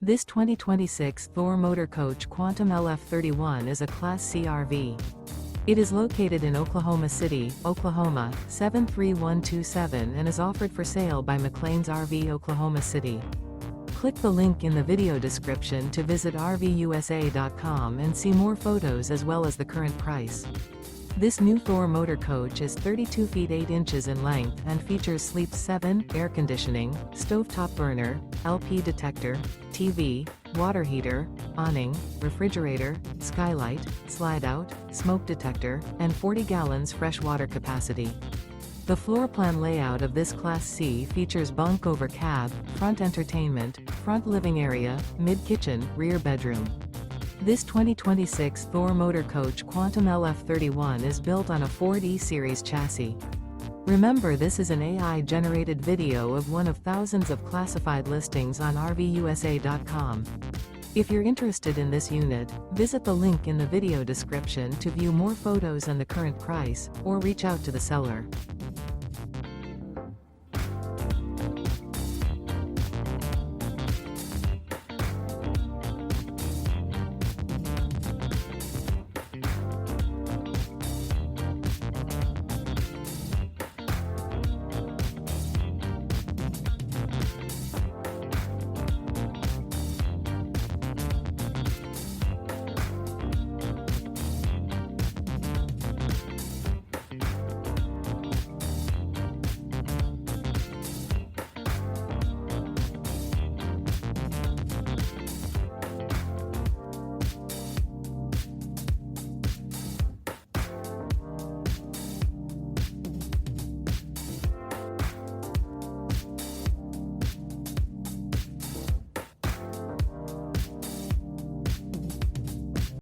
This 2026 Thor Motor Coach Quantum LF31 is a Class C RV. It is located in Oklahoma City, Oklahoma, 73127 and is offered for sale by McClain's RV Oklahoma City. Click the link in the video description to visit RVUSA.com and see more photos as well as the current price. This new Thor Motor Coach is 32 feet 8 inches in length and features Sleep 7, air conditioning, stovetop burner, LP detector, TV, water heater, awning, refrigerator, skylight, slide-out, smoke detector, and 40 gallons fresh water capacity. The floor plan layout of this Class C features bunk over cab, front entertainment, front living area, mid-kitchen, rear bedroom. This 2026 Thor Motor Coach Quantum LF31 is built on a Ford E-Series chassis. Remember, this is an AI-generated video of one of thousands of classified listings on RVUSA.com. If you're interested in this unit, visit the link in the video description to view more photos and the current price, or reach out to the seller.